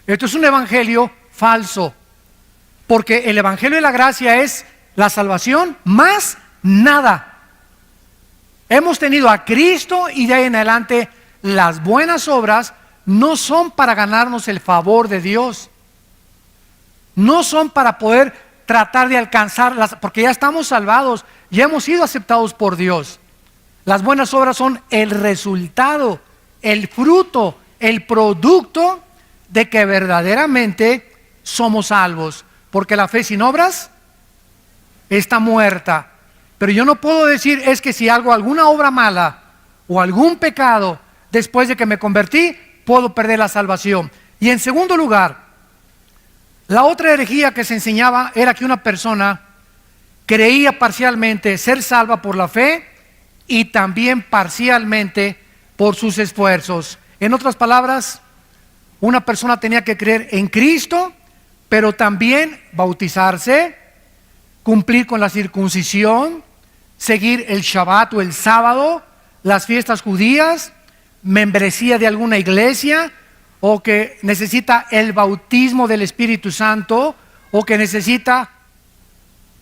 Esto es un evangelio falso, porque el evangelio de la gracia es la salvación más nada. Hemos tenido a Cristo y de ahí en adelante las buenas obras no son para ganarnos el favor de Dios. No son para poder tratar de alcanzarlas, porque ya estamos salvados, ya hemos sido aceptados por Dios. Las buenas obras son el resultado, el fruto, el producto de que verdaderamente somos salvos. Porque la fe sin obras está muerta. Pero yo no puedo decir es que si hago alguna obra mala o algún pecado después de que me convertí, puedo perder la salvación. Y en segundo lugar, la otra herejía que se enseñaba era que una persona creía parcialmente ser salva por la fe y también parcialmente por sus esfuerzos. En otras palabras, una persona tenía que creer en Cristo, pero también bautizarse, cumplir con la circuncisión, seguir el Shabbat o el sábado, las fiestas judías, membresía de alguna iglesia, o que necesita el bautismo del Espíritu Santo, o que necesita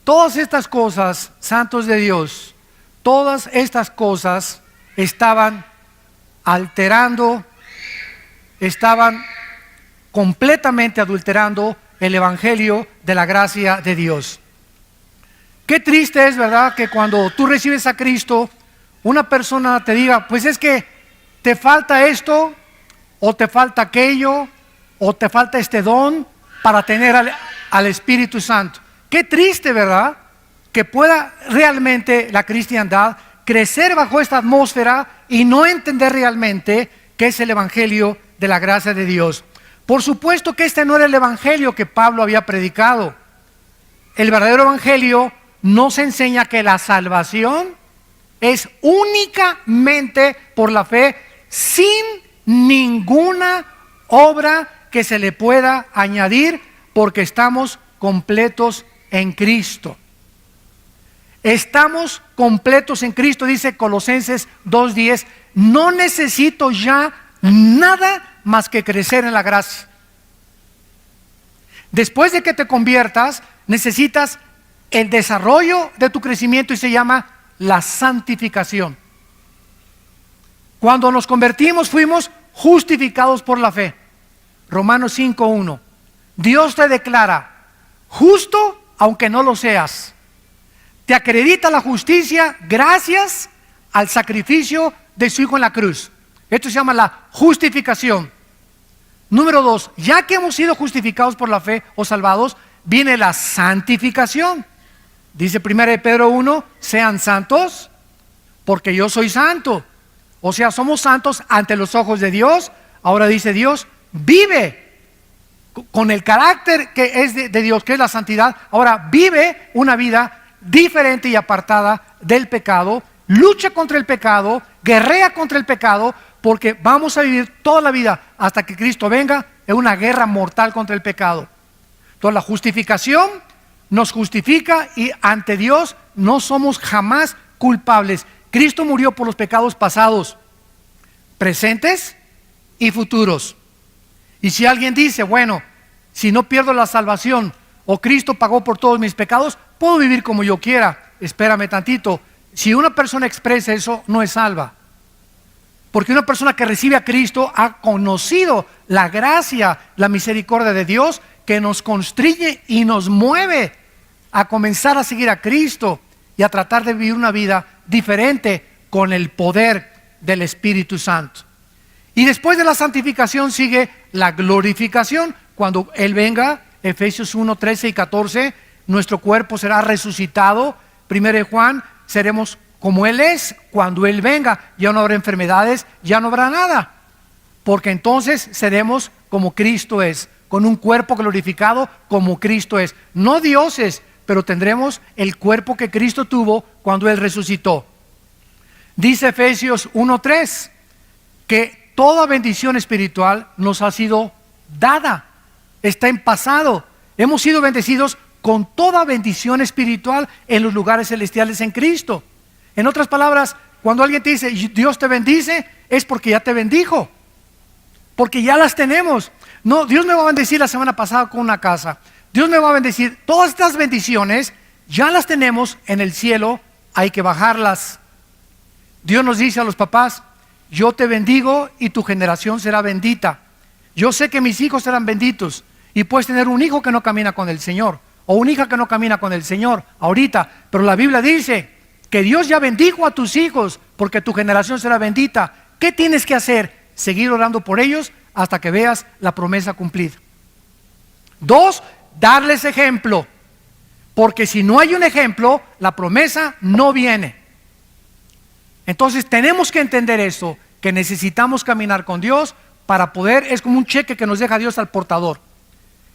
todas estas cosas, santos de Dios. Todas estas cosas estaban alterando, estaban completamente adulterando el evangelio de la gracia de Dios. Qué triste es, ¿verdad?, que cuando tú recibes a Cristo, una persona te diga, pues es que te falta esto, o te falta aquello, o te falta este don para tener al Espíritu Santo. Qué triste, ¿verdad?, que pueda realmente la cristiandad crecer bajo esta atmósfera y no entender realmente qué es el evangelio de la gracia de Dios. Por supuesto que este no era el evangelio que Pablo había predicado. El verdadero evangelio nos enseña que la salvación es únicamente por la fe, sin ninguna obra que se le pueda añadir, porque estamos completos en Cristo. Estamos completos en Cristo, dice Colosenses 2:10. No necesito ya nada más que crecer en la gracia. Después de que te conviertas, necesitas el desarrollo de tu crecimiento y se llama la santificación. Cuando nos convertimos fuimos justificados por la fe. Romanos 5:1. Dios te declara justo aunque no lo seas. Te acredita la justicia gracias al sacrificio de su Hijo en la cruz. Esto se llama la justificación. Número 2, ya que hemos sido justificados por la fe o salvados, viene la santificación. Dice 1 Pedro 1, sean santos porque yo soy santo. O sea, somos santos ante los ojos de Dios. Ahora dice Dios, vive con el carácter que es de Dios, que es la santidad. Ahora vive una vida diferente y apartada del pecado, lucha contra el pecado, guerrea contra el pecado, porque vamos a vivir toda la vida hasta que Cristo venga en una guerra mortal contra el pecado. Entonces la justificación nos justifica y ante Dios no somos jamás culpables. Cristo murió por los pecados pasados, presentes y futuros. Y si alguien dice, bueno, si no pierdo la salvación o Cristo pagó por todos mis pecados, puedo vivir como yo quiera. Espérame tantito. Si una persona expresa eso, no es salva. Porque una persona que recibe a Cristo ha conocido la gracia, la misericordia de Dios, que nos constriñe y nos mueve a comenzar a seguir a Cristo y a tratar de vivir una vida diferente con el poder del Espíritu Santo. Y después de la santificación sigue la glorificación. Cuando Él venga, Efesios 1, 13 y 14, nuestro cuerpo será resucitado. 1 Juan, seremos como Él es cuando Él venga. Ya no habrá enfermedades, ya no habrá nada. Porque entonces seremos como Cristo es, con un cuerpo glorificado como Cristo es. No dioses, pero tendremos el cuerpo que Cristo tuvo cuando Él resucitó. Dice Efesios 1:3 que toda bendición espiritual nos ha sido dada, está en pasado. Hemos sido bendecidos con toda bendición espiritual en los lugares celestiales en Cristo. En otras palabras, cuando alguien te dice Dios te bendice, es porque ya te bendijo. porque ya las tenemos. No, Dios me va a bendecir la semana pasada con una casa. Dios me va a bendecir. Todas estas bendiciones ya las tenemos en el cielo, hay que bajarlas. Dios nos dice a los papás: yo te bendigo y tu generación será bendita. Yo sé que mis hijos serán benditos. Y puedes tener un hijo que no camina con el Señor, o una hija que no camina con el Señor ahorita, pero la Biblia dice que Dios ya bendijo a tus hijos porque tu generación será bendita. ¿Qué tienes que hacer? Seguir orando por ellos hasta que veas la promesa cumplida. 2, darles ejemplo, porque si no hay un ejemplo, la promesa no viene. Entonces tenemos que entender esto, que necesitamos caminar con Dios para poder. Es como un cheque que nos deja Dios al portador.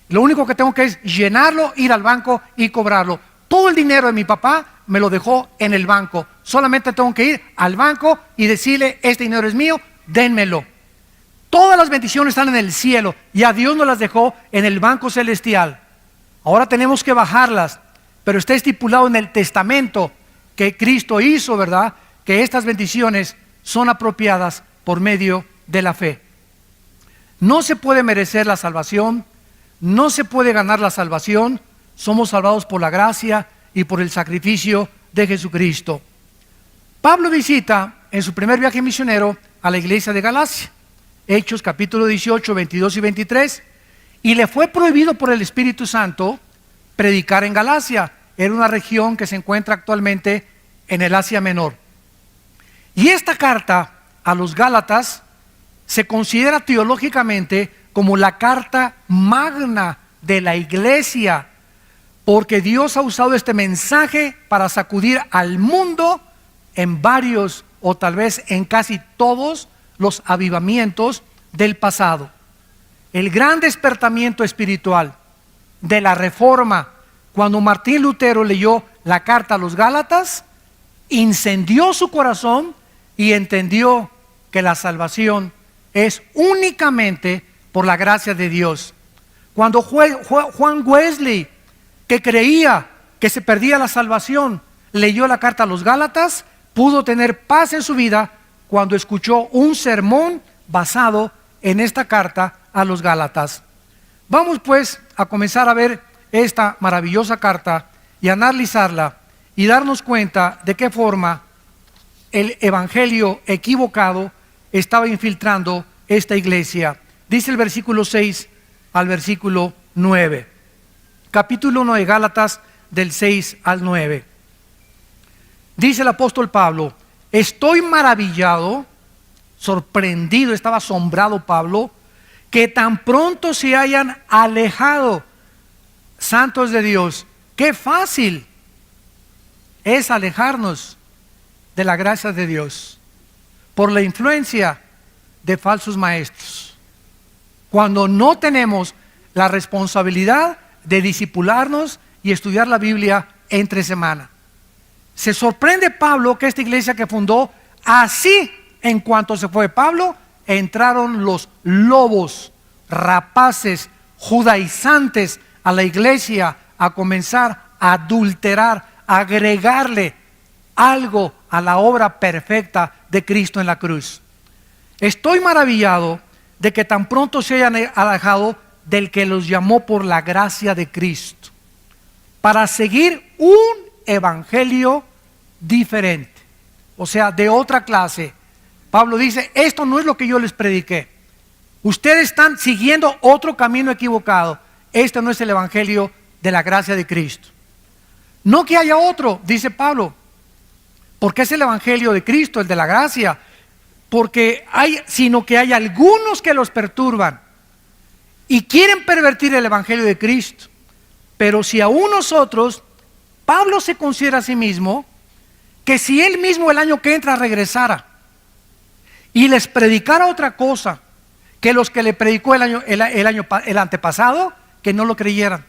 Lo único que tengo que es llenarlo, ir al banco y cobrarlo. Todo el dinero de mi papá me lo dejó en el banco. Solamente tengo que ir al banco y decirle: este dinero es mío, dénmelo. Todas las bendiciones están en el cielo y a Dios nos las dejó en el banco celestial. Ahora tenemos que bajarlas, pero está estipulado en el testamento que Cristo hizo, ¿verdad?, que estas bendiciones son apropiadas por medio de la fe. No se puede merecer la salvación, no se puede ganar la salvación. Somos salvados por la gracia y por el sacrificio de Jesucristo. Pablo visita en su primer viaje misionero a la iglesia de Galacia, Hechos capítulo 18, 22 y 23, y le fue prohibido por el Espíritu Santo predicar en Galacia. Era una región que se encuentra actualmente en el Asia Menor. Y esta carta a los Gálatas se considera teológicamente como la carta magna de la iglesia, porque Dios ha usado este mensaje para sacudir al mundo en varios, o tal vez en casi todos, los avivamientos del pasado. El gran despertamiento espiritual de la Reforma, cuando Martín Lutero leyó la carta a los Gálatas, incendió su corazón y entendió que la salvación es únicamente por la gracia de Dios. Cuando Juan Wesley, que creía que se perdía la salvación, leyó la carta a los Gálatas, pudo tener paz en su vida cuando escuchó un sermón basado en esta carta a los Gálatas. Vamos pues a comenzar a ver esta maravillosa carta y analizarla y darnos cuenta de qué forma el evangelio equivocado estaba infiltrando esta iglesia. Dice el versículo 6 al versículo 9, capítulo 1 de Gálatas, del 6 al 9. Dice el apóstol Pablo: estoy maravillado, sorprendido, estaba asombrado Pablo, que tan pronto se hayan alejado, santos de Dios. Qué fácil es alejarnos de la gracia de Dios por la influencia de falsos maestros, cuando no tenemos la responsabilidad de discipularnos y estudiar la Biblia entre semana. Se sorprende Pablo que esta iglesia que fundó, así en cuanto se fue Pablo, entraron los lobos, rapaces, judaizantes a la iglesia a comenzar a adulterar, a agregarle algo a la obra perfecta de Cristo en la cruz. Estoy maravillado de que tan pronto se hayan alejado del que los llamó por la gracia de Cristo, para seguir un evangelio diferente, o sea, de otra clase. Pablo dice: esto no es lo que yo les prediqué. Ustedes están siguiendo otro camino equivocado. Este no es el evangelio de la gracia de Cristo. No que haya otro, dice Pablo, porque es el evangelio de Cristo, el de la gracia, sino que hay algunos que los perturban y quieren pervertir el evangelio de Cristo. Pero si aún nosotros, Pablo se considera a sí mismo que si él mismo el año que entra regresara y les predicara otra cosa que los que le predicó el antepasado, que no lo creyeran.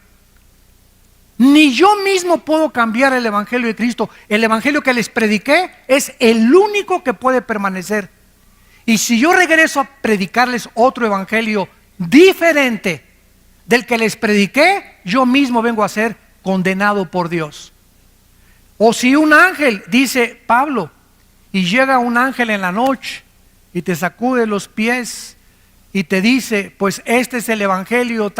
Ni yo mismo puedo cambiar el evangelio de Cristo. El evangelio que les prediqué es el único que puede permanecer. Y si yo regreso a predicarles otro evangelio diferente del que les prediqué, yo mismo vengo a ser condenado por Dios. O si un ángel, dice Pablo, y llega un ángel en la noche y te sacude los pies y te dice, pues este es el evangelio,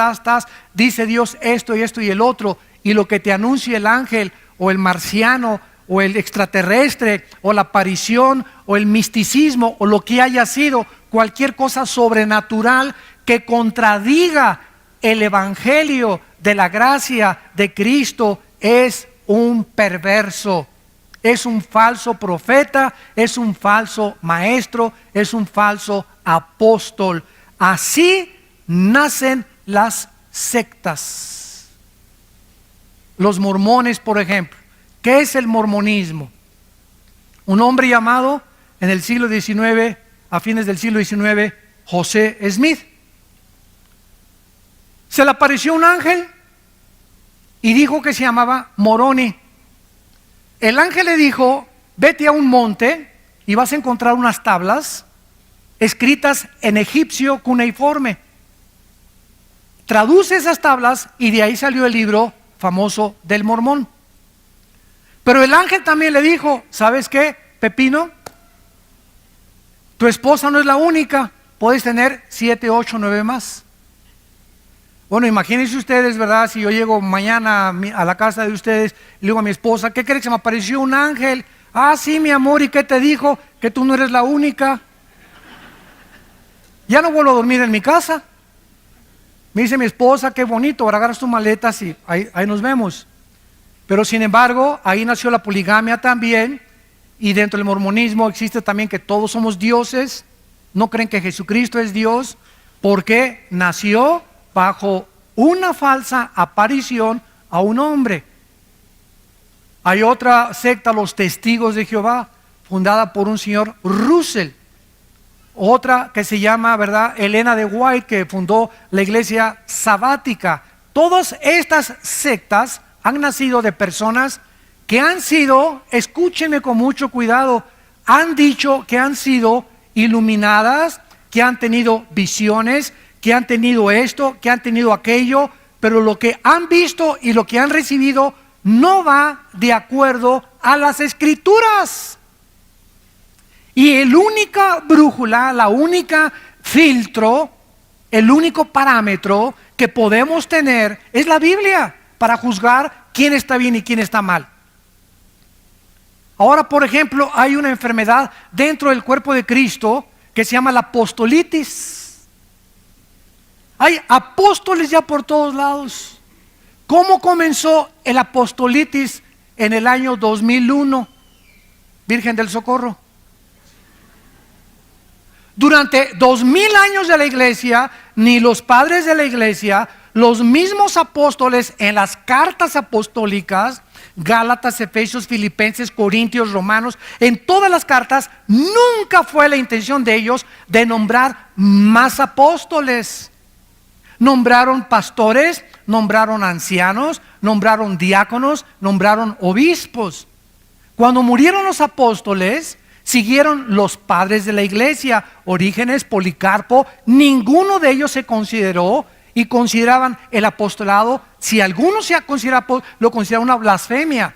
dice Dios esto y esto y el otro, y lo que te anuncia el ángel o el marciano o el extraterrestre o la aparición o el misticismo o lo que haya sido, cualquier cosa sobrenatural que contradiga el evangelio de la gracia de Cristo, es un perverso, es un falso profeta, es un falso maestro, es un falso apóstol. Así nacen las sectas. Los mormones, por ejemplo. ¿Qué es el mormonismo? Un hombre llamado en el siglo XIX, a fines del siglo XIX, José Smith. Se le apareció un ángel y dijo que se llamaba Moroni. El ángel le dijo, vete a un monte y vas a encontrar unas tablas escritas en egipcio cuneiforme. Traduce esas tablas y de ahí salió el libro famoso del Mormón. Pero el ángel también le dijo, ¿sabes qué, Pepino? Tu esposa no es la única, puedes tener 7, 8, 9 más. Bueno, imagínense ustedes, ¿verdad? Si yo llego mañana a la casa de ustedes y le digo a mi esposa, ¿qué crees que se me apareció un ángel? Ah, sí, mi amor, ¿y qué te dijo? Que tú no eres la única. Ya no vuelvo a dormir en mi casa. Me dice mi esposa, qué bonito, ahora agarras tus maletas y ahí nos vemos. Pero sin embargo, ahí nació la poligamia también, y dentro del mormonismo existe también que todos somos dioses. No creen que Jesucristo es Dios, porque nació bajo una falsa aparición a un hombre. Hay otra secta, los Testigos de Jehová, fundada por un señor Russell. Otra que se llama, ¿verdad?, Elena de White, que fundó la iglesia sabática. Todas estas sectas han nacido de personas que han sido, escúchenme con mucho cuidado, han dicho que han sido iluminadas, que han tenido visiones, que han tenido esto, que han tenido aquello, pero lo que han visto y lo que han recibido no va de acuerdo a las escrituras. Y el única brújula, la única filtro, el único parámetro que podemos tener es la Biblia para juzgar quién está bien y quién está mal. Ahora, por ejemplo, hay una enfermedad dentro del cuerpo de Cristo que se llama la apostolitis. Hay apóstoles ya por todos lados. ¿Cómo comenzó el apostolitis en el año 2001? Virgen del Socorro. Durante 2000 años de la iglesia, ni los padres de la iglesia, los mismos apóstoles en las cartas apostólicas, Gálatas, Efesios, Filipenses, Corintios, Romanos, en todas las cartas, nunca fue la intención de ellos de nombrar más apóstoles. Nombraron pastores, nombraron ancianos, nombraron diáconos, nombraron obispos. Cuando murieron los apóstoles, siguieron los padres de la iglesia, Orígenes, Policarpo. Ninguno de ellos se consideró y consideraban el apostolado, si alguno se considera, lo considera una blasfemia.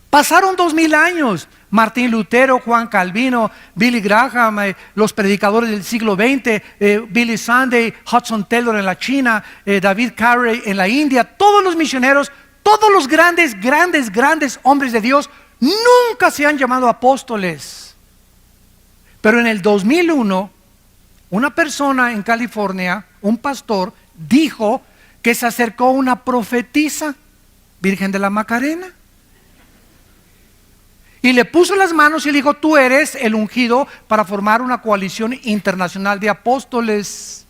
Pasaron 2000 años. Martín Lutero, Juan Calvino, Billy Graham, los predicadores del siglo XX, Billy Sunday, Hudson Taylor en la China, David Carey en la India, todos los misioneros, todos los grandes hombres de Dios nunca se han llamado apóstoles. Pero en el 2001, una persona en California, un pastor, dijo que se acercó una profetisa, Virgen de la Macarena, y le puso las manos y le dijo, tú eres el ungido para formar una coalición internacional de apóstoles.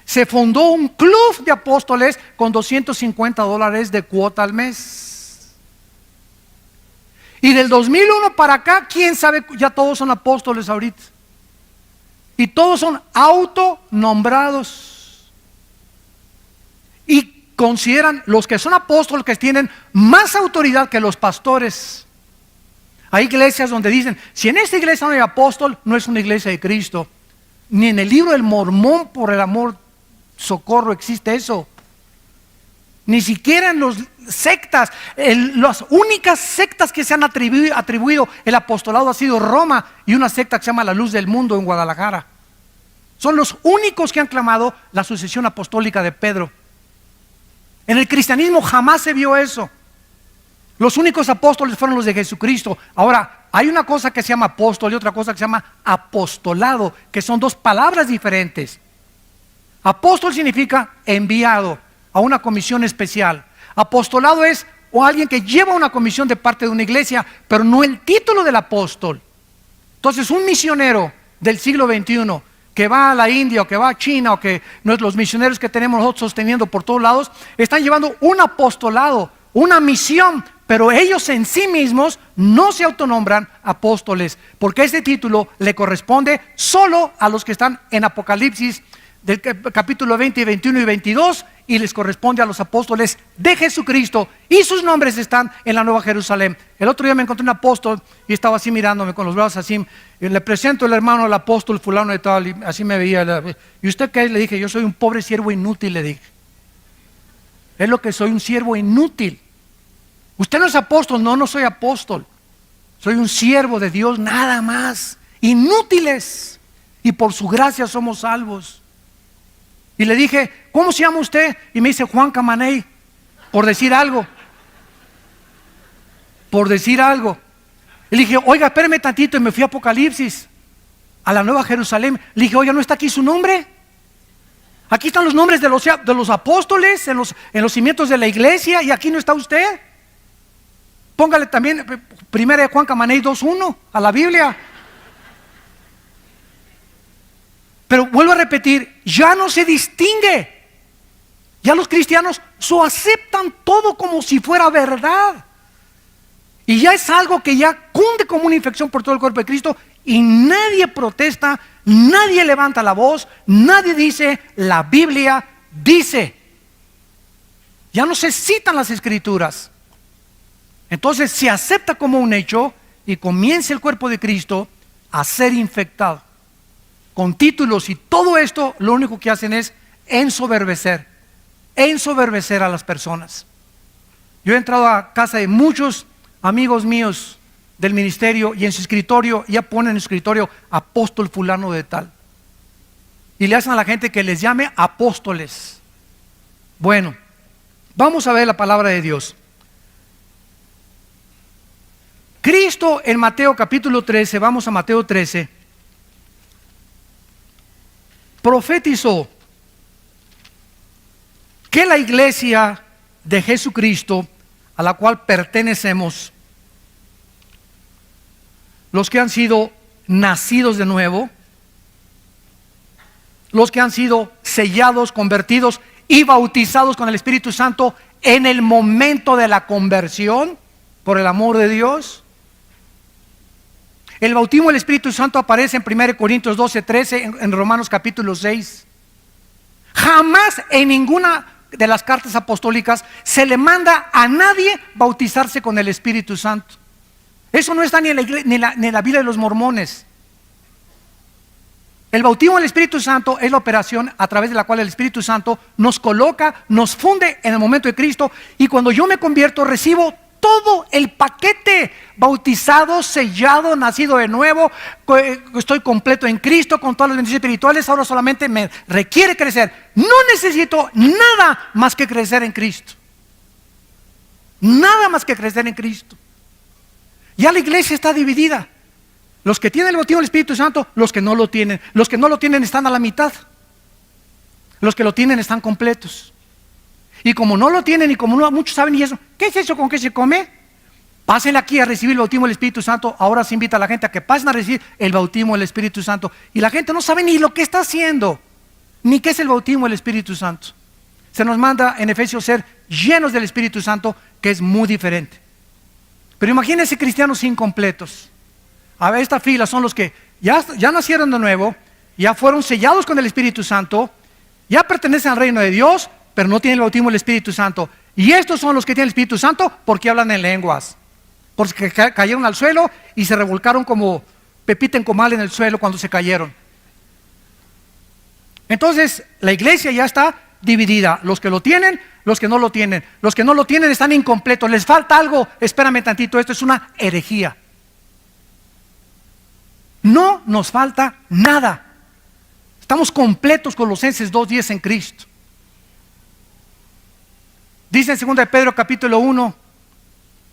Se fundó un club de apóstoles con $250 de cuota al mes. Y del 2001 para acá, quién sabe, ya todos son apóstoles ahorita. Y todos son autonombrados. Y consideran los que son apóstoles que tienen más autoridad que los pastores. Hay iglesias donde dicen, si en esta iglesia no hay apóstol, no es una iglesia de Cristo. Ni en el libro del Mormón, por el amor, socorro, existe eso. Ni siquiera en las sectas, las únicas sectas que se han atribuido el apostolado ha sido Roma y una secta que se llama La Luz del Mundo en Guadalajara. Son los únicos que han clamado la sucesión apostólica de Pedro. En el cristianismo jamás se vio eso. Los únicos apóstoles fueron los de Jesucristo. Ahora, hay una cosa que se llama apóstol y otra cosa que se llama apostolado, que son dos palabras diferentes. Apóstol significa enviado a una comisión especial. Apostolado es o alguien que lleva una comisión de parte de una iglesia, pero no el título del apóstol. Entonces, un misionero del siglo XXI que va a la India o que va a China o que los misioneros que tenemos nosotros sosteniendo por todos lados, están llevando un apostolado, una misión, pero ellos en sí mismos no se autonombran apóstoles, porque ese título le corresponde solo a los que están en Apocalipsis del capítulo 20, 21 y 22, y les corresponde a los apóstoles de Jesucristo, y sus nombres están en la Nueva Jerusalén. El otro día me encontré un apóstol y estaba así mirándome con los brazos así, y le presento el hermano al apóstol fulano de tal, y así me veía. ¿Y usted qué es? Le dije, yo soy un pobre siervo inútil, le dije. Es lo que soy, un siervo inútil. Usted no es apóstol. No, no soy apóstol. Soy un siervo de Dios, nada más. Inútiles, y por su gracia somos salvos. Y le dije, ¿cómo se llama usted? Y me dice, Juan Camaney, por decir algo. Por decir algo. Y le dije, oiga, espéreme tantito, y me fui a Apocalipsis, a la Nueva Jerusalén. Le dije, oiga, ¿no está aquí su nombre? Aquí están los nombres de los apóstoles, en los cimientos de la iglesia, y aquí no está usted. Póngale también 1 Juan Camaney 2:1 a la Biblia. Pero vuelvo a repetir, ya no se distingue. Ya los cristianos aceptan todo como si fuera verdad. Y ya es algo que ya cunde como una infección por todo el cuerpo de Cristo, y nadie protesta, nadie levanta la voz, nadie dice, la Biblia dice. Ya no se citan las escrituras. Entonces se acepta como un hecho y comienza el cuerpo de Cristo a ser infectado con títulos, y todo esto lo único que hacen es ensoberbecer a las personas. Yo he entrado a casa de muchos amigos míos del ministerio, y en su escritorio ya ponen en su escritorio apóstol fulano de tal, y le hacen a la gente que les llame apóstoles. Bueno, vamos a ver la palabra de Dios. Cristo en Mateo capítulo 13, vamos a Mateo 13, profetizó que la iglesia de Jesucristo, a la cual pertenecemos, los que han sido nacidos de nuevo, los que han sido sellados, convertidos y bautizados con el Espíritu Santo en el momento de la conversión, por el amor de Dios. El bautismo del Espíritu Santo aparece en 1 Corintios 12, 13, en Romanos capítulo 6. Jamás en ninguna de las cartas apostólicas se le manda a nadie bautizarse con el Espíritu Santo. Eso no está ni en la Biblia de los mormones. El bautismo del Espíritu Santo es la operación a través de la cual el Espíritu Santo nos coloca, nos funde en el momento de Cristo, y cuando yo me convierto recibo todo el paquete: bautizado, sellado, nacido de nuevo, estoy completo en Cristo con todas las bendiciones espirituales. Ahora solamente me requiere crecer. No necesito nada más que crecer en Cristo. Nada más que crecer en Cristo. Ya la iglesia está dividida. Los que tienen el bautismo del Espíritu Santo, los que no lo tienen. Los que no lo tienen están a la mitad. Los que lo tienen están completos. Y como no lo tienen, y como no muchos saben, y eso, ¿qué es eso? ¿Con qué se come? Pasen aquí a recibir el bautismo del Espíritu Santo. Ahora se invita a la gente a que pasen a recibir el bautismo del Espíritu Santo. Y la gente no sabe ni lo que está haciendo, ni qué es el bautismo del Espíritu Santo. Se nos manda en Efesios ser llenos del Espíritu Santo, que es muy diferente. Pero imagínense cristianos incompletos. A ver, esta fila son los que ya nacieron de nuevo, ya fueron sellados con el Espíritu Santo, ya pertenecen al reino de Dios, pero no tienen el bautismo del Espíritu Santo. Y estos son los que tienen el Espíritu Santo porque hablan en lenguas, porque cayeron al suelo y se revolcaron como pepita en comal en el suelo cuando se cayeron. Entonces la iglesia ya está dividida: los que lo tienen, los que no lo tienen. Los que no lo tienen están incompletos, les falta algo. Espérame tantito, esto es una herejía. No nos falta nada. Estamos completos, Colosenses 2:10, en Cristo. Dice en 2 de Pedro capítulo 1,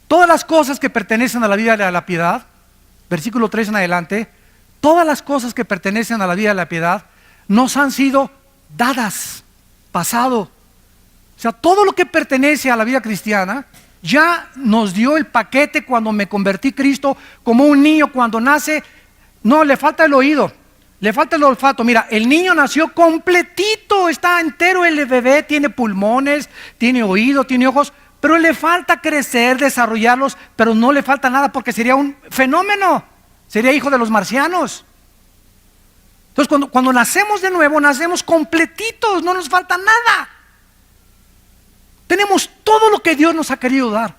todas las cosas que pertenecen a la vida de la piedad, versículo 3 en adelante, todas las cosas que pertenecen a la vida de la piedad nos han sido dadas, pasado. O sea, todo lo que pertenece a la vida cristiana ya nos dio el paquete cuando me convertí a Cristo, como un niño cuando nace. No, le falta el oído, le falta el olfato. Mira, el niño nació completito, está entero el bebé, tiene pulmones, tiene oído, tiene ojos, pero le falta crecer, desarrollarlos, pero no le falta nada porque sería un fenómeno, sería hijo de los marcianos. Entonces cuando nacemos de nuevo, nacemos completitos, no nos falta nada. Tenemos todo lo que Dios nos ha querido dar.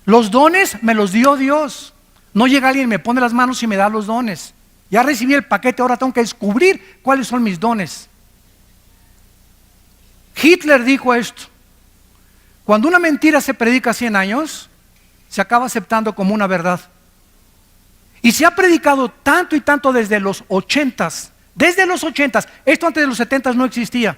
Los dones me los dio Dios. No llega alguien, me pone las manos y me da los dones. Ya recibí el paquete, ahora tengo que descubrir cuáles son mis dones. Hitler dijo esto: cuando una mentira se predica 100 años, se acaba aceptando como una verdad. Y se ha predicado tanto y tanto desde los 80s. Desde los 80s, esto antes de los 70s no existía.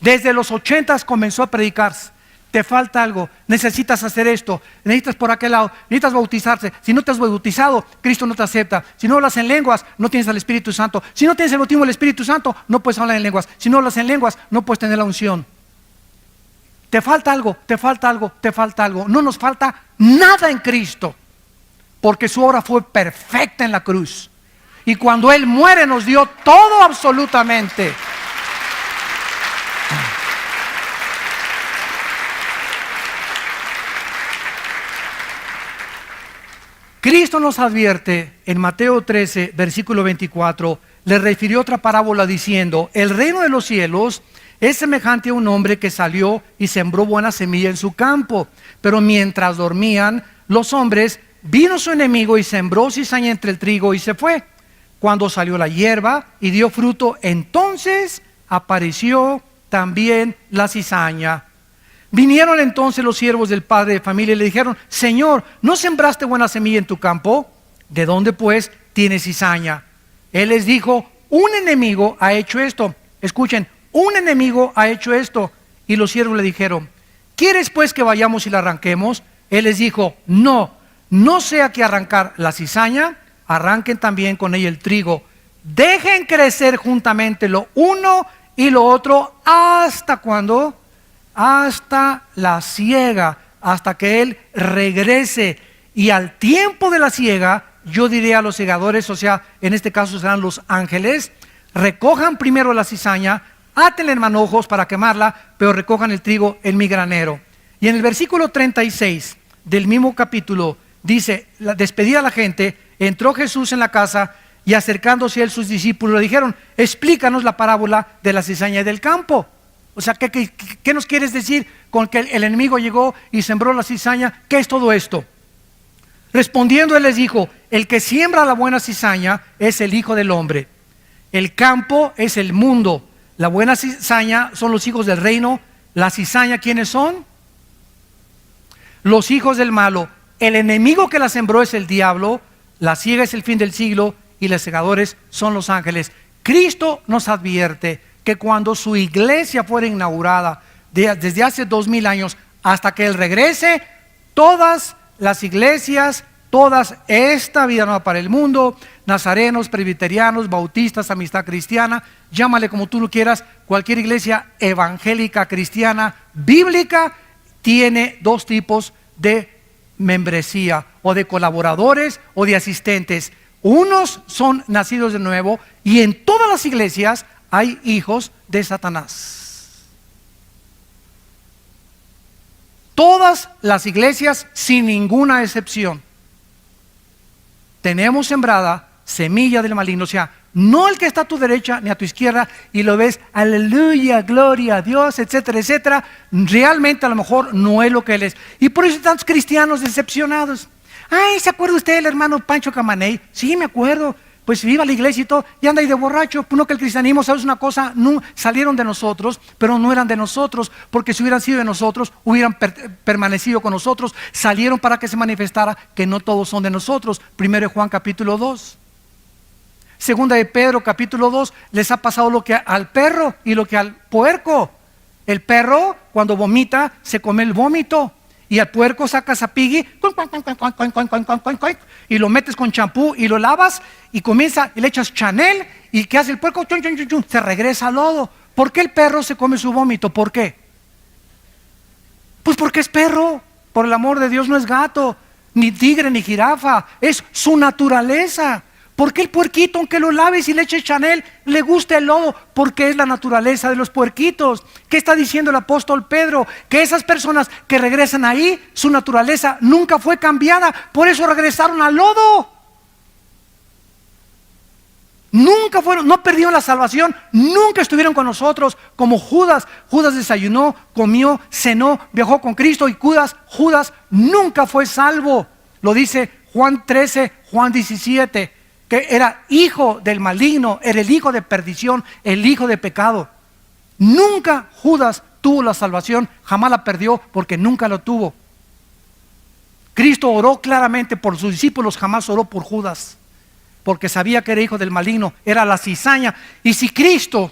Desde los 80s comenzó a predicarse. Te falta algo, necesitas hacer esto, necesitas por aquel lado, necesitas bautizarse. Si no te has bautizado, Cristo no te acepta. Si no hablas en lenguas, no tienes al Espíritu Santo. Si no tienes el bautismo del Espíritu Santo, no puedes hablar en lenguas. Si no hablas en lenguas, no puedes tener la unción. Te falta algo, te falta algo, te falta algo. No nos falta nada en Cristo, porque su obra fue perfecta en la cruz. Y cuando Él muere nos dio todo absolutamente. Cristo nos advierte en Mateo 13, versículo 24, le refirió otra parábola diciendo: el reino de los cielos es semejante a un hombre que salió y sembró buena semilla en su campo. Pero mientras dormían los hombres, vino su enemigo y sembró cizaña entre el trigo y se fue. Cuando salió la hierba y dio fruto, entonces apareció también la cizaña. Vinieron entonces los siervos del padre de familia y le dijeron: Señor, ¿no sembraste buena semilla en tu campo? ¿De dónde pues tienes cizaña? Él les dijo: un enemigo ha hecho esto. Escuchen, un enemigo ha hecho esto. Y los siervos le dijeron: ¿quieres pues que vayamos y la arranquemos? Él les dijo: no sea que arrancar la cizaña, arranquen también con ella el trigo. Dejen crecer juntamente lo uno y lo otro hasta cuando, hasta la siega, hasta que Él regrese. Y al tiempo de la siega, yo diré a los segadores, o sea, en este caso serán los ángeles: recojan primero la cizaña, átenla en manojos para quemarla, pero recojan el trigo en mi granero. Y en el versículo 36 del mismo capítulo dice: despedida a la gente, entró Jesús en la casa y acercándose a él sus discípulos le dijeron: explícanos la parábola de la cizaña y del campo. O sea, ¿qué nos quieres decir con que el enemigo llegó y sembró la cizaña? ¿Qué es todo esto? Respondiendo él les dijo: el que siembra la buena cizaña es el Hijo del Hombre. El campo es el mundo. La buena cizaña son los hijos del reino. La cizaña, ¿quiénes son? Los hijos del malo. El enemigo que la sembró es el diablo. La siega es el fin del siglo y los segadores son los ángeles. Cristo nos advierte que cuando su iglesia fuera inaugurada, desde hace 2000 años hasta que Él regrese, todas las iglesias, todas esta vida nueva para el mundo, nazarenos, presbiterianos, bautistas, amistad cristiana, llámale como tú lo quieras, cualquier iglesia evangélica cristiana bíblica tiene dos tipos de membresía, o de colaboradores o de asistentes. Unos son nacidos de nuevo, y en todas las iglesias hay hijos de Satanás. Todas las iglesias, sin ninguna excepción, tenemos sembrada semilla del maligno. O sea, no el que está a tu derecha ni a tu izquierda y lo ves, aleluya, gloria a Dios, etcétera, etcétera. Realmente a lo mejor no es lo que él es. Y por eso hay tantos cristianos decepcionados. Ay, ¿se acuerda usted del hermano Pancho Camaney? Sí, me acuerdo. Pues iba a la iglesia y todo, y anda ahí de borracho. Pues no, que el cristianismo, ¿sabes una cosa? No, salieron de nosotros, pero no eran de nosotros, porque si hubieran sido de nosotros, hubieran permanecido con nosotros. Salieron para que se manifestara que no todos son de nosotros. 1 Juan capítulo 2. Segunda de Pedro capítulo 2, les ha pasado lo que al perro y lo que al puerco. El perro cuando vomita se come el vómito, y al puerco sacas a Piggy y lo metes con champú y lo lavas y comienza y le echas Chanel, y ¿qué hace el puerco? Se regresa al lodo. ¿Por qué el perro se come su vómito? ¿Por qué? Pues porque es perro. Por el amor de Dios, no es gato, ni tigre, ni jirafa. Es su naturaleza. ¿Por qué el puerquito, aunque lo laves y le eches Chanel, le gusta el lodo? Porque es la naturaleza de los puerquitos. ¿Qué está diciendo el apóstol Pedro? Que esas personas que regresan ahí, su naturaleza nunca fue cambiada. Por eso regresaron al lodo. Nunca fueron, no perdieron la salvación, nunca estuvieron con nosotros como Judas. Judas desayunó, comió, cenó, viajó con Cristo, y Judas nunca fue salvo. Lo dice Juan 13, Juan 17, que era hijo del maligno, era el hijo de perdición, el hijo de pecado. Nunca Judas tuvo la salvación, jamás la perdió porque nunca lo tuvo. Cristo oró claramente por sus discípulos, jamás oró por Judas, porque sabía que era hijo del maligno, era la cizaña. Y si Cristo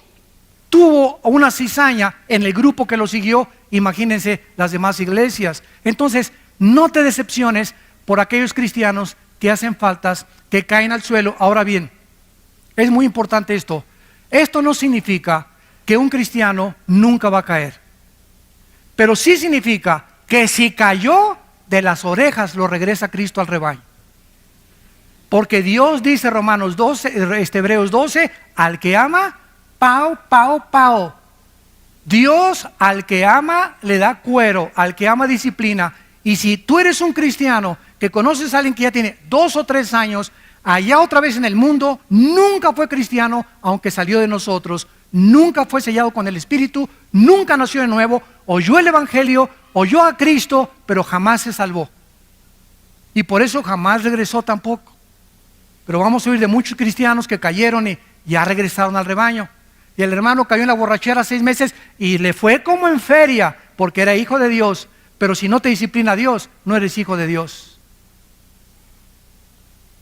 tuvo una cizaña en el grupo que lo siguió, imagínense las demás iglesias. Entonces, no te decepciones por aquellos cristianos que hacen faltas, que caen al suelo. Ahora bien, es muy importante esto. Esto no significa que un cristiano nunca va a caer, pero sí significa que si cayó, de las orejas lo regresa Cristo al rebaño. Porque Dios dice, Romanos 12, Hebreos 12, al que ama, pao, pao, pao. Dios al que ama le da cuero, al que ama disciplina. Y si tú eres un cristiano que conoces a alguien que ya tiene 2 o 3 años, allá otra vez en el mundo, nunca fue cristiano, aunque salió de nosotros, nunca fue sellado con el Espíritu, nunca nació de nuevo, oyó el Evangelio, oyó a Cristo, pero jamás se salvó. Y por eso jamás regresó tampoco. Pero vamos a oír de muchos cristianos que cayeron y ya regresaron al rebaño. Y el hermano cayó en la borrachera 6 meses y le fue como en feria, porque era hijo de Dios. Pero si no te disciplina Dios, no eres hijo de Dios.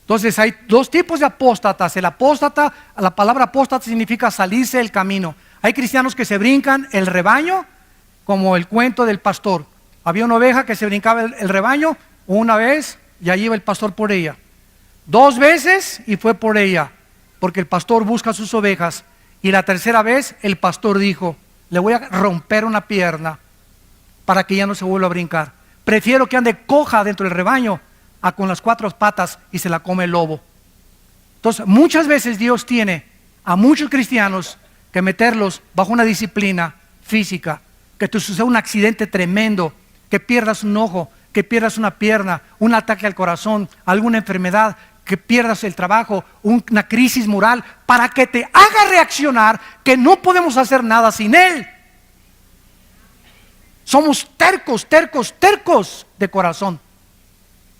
Entonces hay 2 tipos de apóstatas. El apóstata, la palabra apóstata significa salirse del camino. Hay cristianos que se brincan el rebaño, como el cuento del pastor. Había una oveja que se brincaba el rebaño una vez y allí iba el pastor por ella. 2 veces y fue por ella, porque el pastor busca sus ovejas. Y la tercera vez el pastor dijo, le voy a romper una pierna para que ya no se vuelva a brincar. Prefiero que ande coja dentro del rebaño a con las 4 patas y se la come el lobo. Entonces muchas veces Dios tiene a muchos cristianos que meterlos bajo una disciplina física, que te suceda un accidente tremendo, que pierdas un ojo, que pierdas una pierna, un ataque al corazón, alguna enfermedad, que pierdas el trabajo, una crisis moral, para que te haga reaccionar que no podemos hacer nada sin Él. Somos tercos de corazón.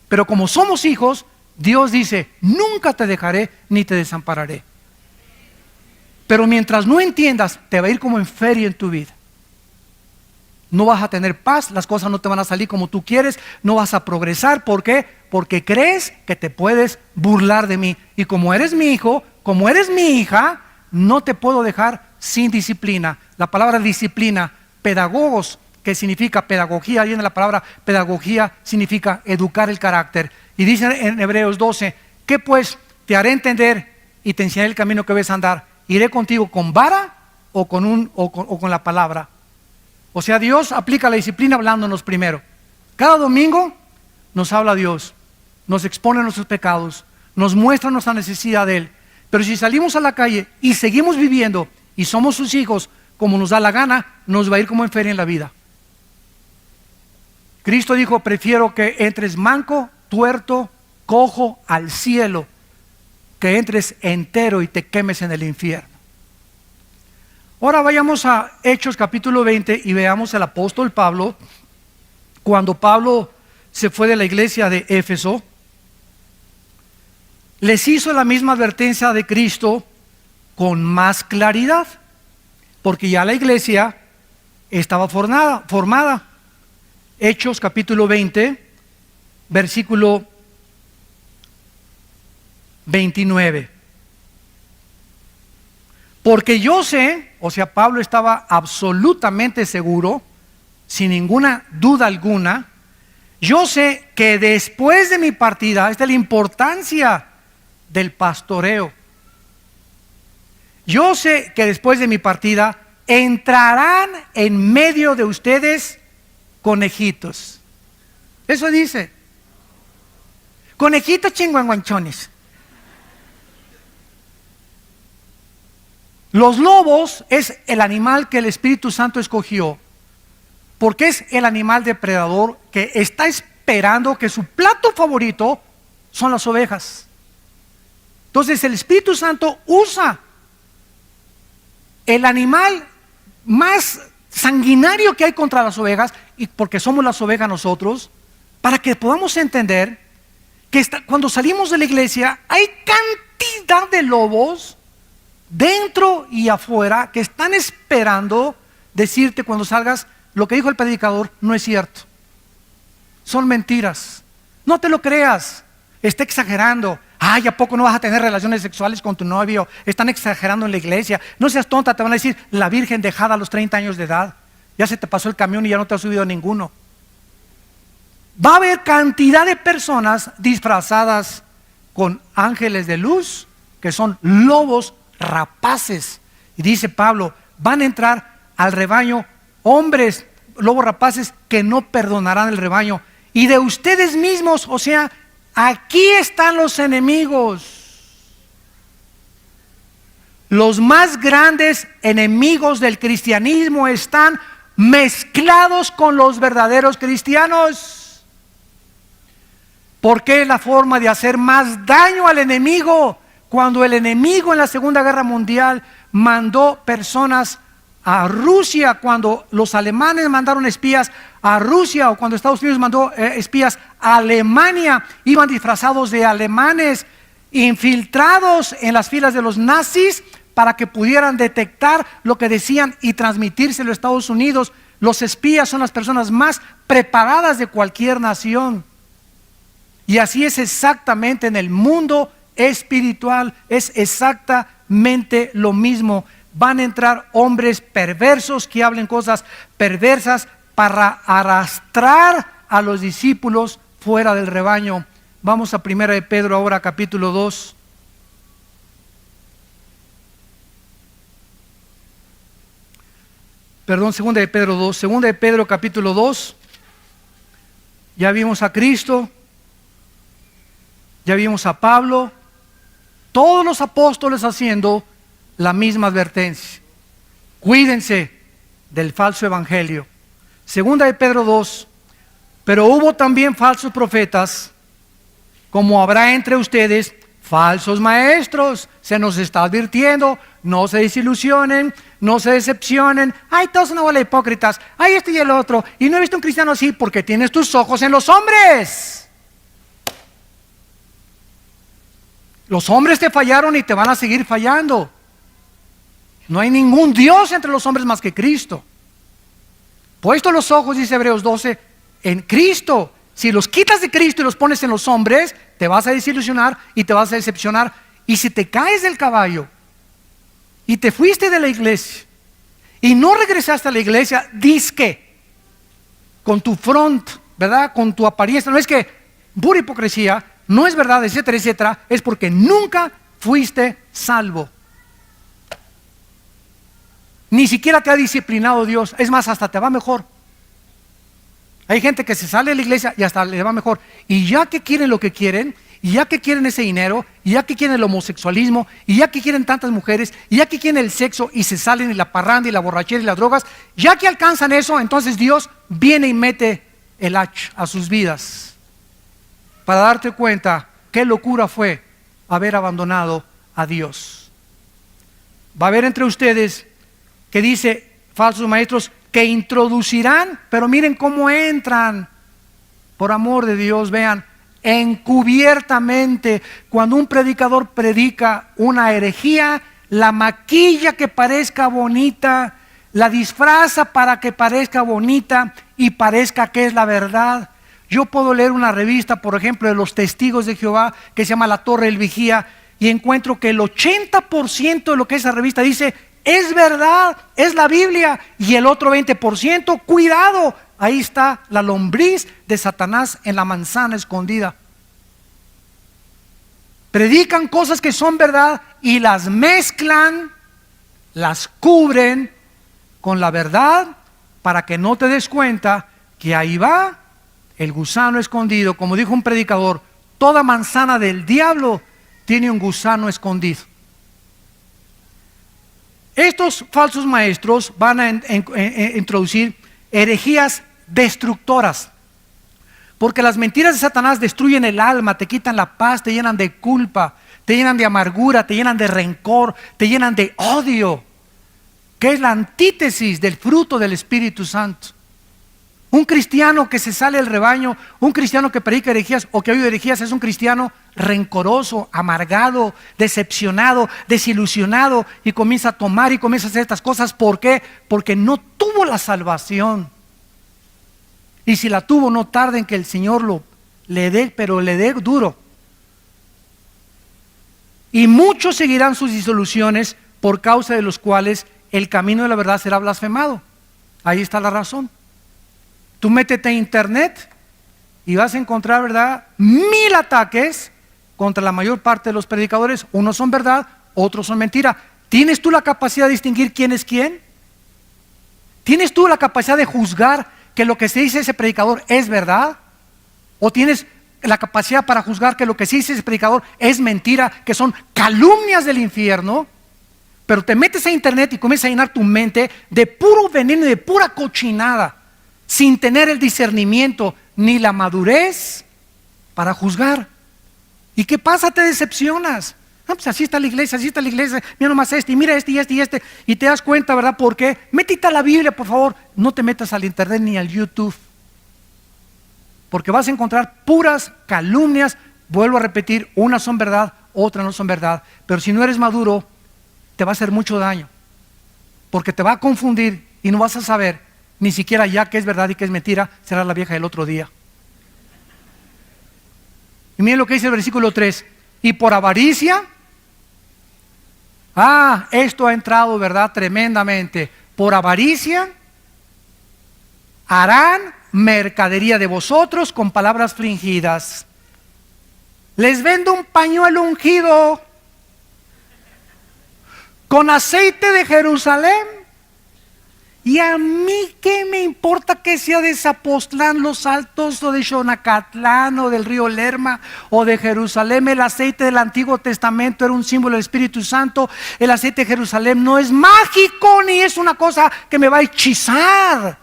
Pero como somos hijos, Dios dice, nunca te dejaré ni te desampararé. Pero mientras no entiendas, te va a ir como en feria en tu vida. No vas a tener paz, las cosas no te van a salir como tú quieres, no vas a progresar. ¿Por qué? Porque crees que te puedes burlar de mí. Y como eres mi hijo, como eres mi hija, no te puedo dejar sin disciplina. La palabra disciplina, pedagogos, que significa pedagogía, viene la palabra pedagogía, significa educar el carácter. Y dice en Hebreos 12, ¿qué pues te haré entender y te enseñaré el camino que debes andar? ¿Iré contigo con vara o con la palabra? O sea, Dios aplica la disciplina hablándonos primero. Cada domingo nos habla Dios, nos expone nuestros pecados, nos muestra nuestra necesidad de Él. Pero si salimos a la calle y seguimos viviendo y somos sus hijos como nos da la gana, nos va a ir como en feria en la vida. Cristo dijo, prefiero que entres manco, tuerto, cojo al cielo, que entres entero y te quemes en el infierno. Ahora vayamos a Hechos capítulo 20 y veamos al apóstol Pablo. Cuando Pablo se fue de la iglesia de Éfeso, les hizo la misma advertencia de Cristo con más claridad, porque ya la iglesia estaba formada. Hechos capítulo 20, versículo 29. Porque yo sé, o sea, Pablo estaba absolutamente seguro, sin ninguna duda alguna, yo sé que después de mi partida, esta es la importancia del pastoreo. Yo sé que después de mi partida entrarán en medio de ustedes conejitos. Eso dice. Conejitos chinguanguanchones. Los lobos es el animal que el Espíritu Santo escogió, porque es el animal depredador que está esperando, que su plato favorito son las ovejas. Entonces el Espíritu Santo usa el animal más sanguinario que hay contra las ovejas, y porque somos las ovejas nosotros, para que podamos entender que cuando salimos de la iglesia hay cantidad de lobos dentro y afuera que están esperando decirte cuando salgas: lo que dijo el predicador no es cierto, son mentiras, no te lo creas, está exagerando. Ay, ¿a poco no vas a tener relaciones sexuales con tu novio? Están exagerando en la iglesia. No seas tonta, te van a decir la virgen dejada a los 30 años de edad. Ya se te pasó el camión y ya no te has subido a ninguno. Va a haber cantidad de personas disfrazadas con ángeles de luz, que son lobos rapaces. Y dice Pablo, van a entrar al rebaño hombres, lobos rapaces, que no perdonarán el rebaño. Y de ustedes mismos, o sea, aquí están los enemigos. Los más grandes enemigos del cristianismo están mezclados con los verdaderos cristianos. Porque es la forma de hacer más daño al enemigo. Cuando el enemigo en la Segunda Guerra Mundial mandó personas a Rusia, cuando los alemanes mandaron espías a Rusia, o cuando Estados Unidos mandó espías a Alemania, iban disfrazados de alemanes, infiltrados en las filas de los nazis para que pudieran detectar lo que decían y transmitírselo a Estados Unidos. Los espías son las personas más preparadas de cualquier nación. Y así es exactamente en el mundo espiritual, es exactamente lo mismo. Van a entrar hombres perversos que hablen cosas perversas para arrastrar a los discípulos fuera del rebaño. Vamos a 1 de Pedro ahora, capítulo 2. Perdón, 2 de Pedro 2. 2 de Pedro capítulo 2. Ya vimos a Cristo, ya vimos a Pablo, todos los apóstoles haciendo la misma advertencia. Cuídense del falso evangelio. 2 de Pedro 2. Pero hubo también falsos profetas, como habrá entre ustedes falsos maestros. Se nos está advirtiendo, no se desilusionen, no se decepcionen. Ay, todos son una bola de hipócritas. Ay, este y el otro. Y no he visto un cristiano así, porque tienes tus ojos en los hombres. Los hombres te fallaron y te van a seguir fallando. No hay ningún Dios entre los hombres más que Cristo. Puesto los ojos, dice Hebreos 12, en Cristo. Si los quitas de Cristo y los pones en los hombres, te vas a desilusionar y te vas a decepcionar. Y si te caes del caballo y te fuiste de la iglesia y no regresaste a la iglesia, dizque con tu front, ¿verdad? Con tu apariencia, no es que pura hipocresía, no es verdad, etcétera, etcétera, es porque nunca fuiste salvo. Ni siquiera te ha disciplinado Dios. Es más, hasta te va mejor. Hay gente que se sale de la iglesia y hasta le va mejor. Y ya que quieren lo que quieren, y ya que quieren ese dinero, y ya que quieren el homosexualismo, y ya que quieren tantas mujeres, y ya que quieren el sexo, y se salen y la parranda y la borrachera y las drogas, ya que alcanzan eso, entonces Dios viene y mete el hacha a sus vidas para darte cuenta qué locura fue haber abandonado a Dios. Va a haber entre ustedes, que dice, falsos maestros que introducirán, pero miren cómo entran, por amor de Dios, vean, encubiertamente. Cuando un predicador predica una herejía, la maquilla que parezca bonita, la disfraza para que parezca bonita y parezca que es la verdad. Yo puedo leer una revista, por ejemplo, de los Testigos de Jehová, que se llama La Torre del Vigía, y encuentro que el 80% de lo que esa revista dice es verdad, es la Biblia, y el otro 20%, cuidado, ahí está la lombriz de Satanás en la manzana escondida. Predican cosas que son verdad y las mezclan, las cubren con la verdad para que no te des cuenta que ahí va el gusano escondido. Como dijo un predicador, toda manzana del diablo tiene un gusano escondido. Estos falsos maestros van a introducir herejías destructoras, porque las mentiras de Satanás destruyen el alma, te quitan la paz, te llenan de culpa, te llenan de amargura, te llenan de rencor, te llenan de odio, que es la antítesis del fruto del Espíritu Santo. Un cristiano que se sale del rebaño, un cristiano que predica herejías o que oye herejías, es un cristiano rencoroso, amargado, decepcionado, desilusionado, y comienza a tomar y comienza a hacer estas cosas. ¿Por qué? Porque no tuvo la salvación. Y si la tuvo, no tarde en que el Señor le dé, pero le dé duro. Y muchos seguirán sus disoluciones, por causa de los cuales el camino de la verdad será blasfemado. Ahí está la razón. Tú métete a internet y vas a encontrar, ¿verdad?, 1000 ataques contra la mayor parte de los predicadores. Unos son verdad, otros son mentira. ¿Tienes tú la capacidad de distinguir quién es quién? ¿Tienes tú la capacidad de juzgar que lo que se dice ese predicador es verdad? ¿O tienes la capacidad para juzgar que lo que se dice ese predicador es mentira, que son calumnias del infierno? Pero te metes a internet y comienzas a llenar tu mente de puro veneno y de pura cochinada, sin tener el discernimiento ni la madurez para juzgar. ¿Y qué pasa? Te decepcionas. No, pues así está la iglesia, mira nomás y mira este, y te das cuenta, ¿verdad? ¿Por qué? Métete a la Biblia, por favor. No te metas al internet ni al YouTube, porque vas a encontrar puras calumnias. Vuelvo a repetir, unas son verdad, otras no son verdad. Pero si no eres maduro, te va a hacer mucho daño, porque te va a confundir y no vas a saber ni siquiera ya qué es verdad y qué es mentira. Será la vieja del otro día. Y miren lo que dice el versículo 3. Y por avaricia, esto ha entrado, ¿verdad?, tremendamente. Por avaricia harán mercadería de vosotros con palabras fingidas. Les vendo un pañuelo ungido con aceite de Jerusalén. Y a mí qué me importa que sea de Zapotlán, Los Altos, o de Xonacatlán, o del río Lerma, o de Jerusalén. El aceite del Antiguo Testamento era un símbolo del Espíritu Santo. El aceite de Jerusalén no es mágico, ni es una cosa que me va a hechizar.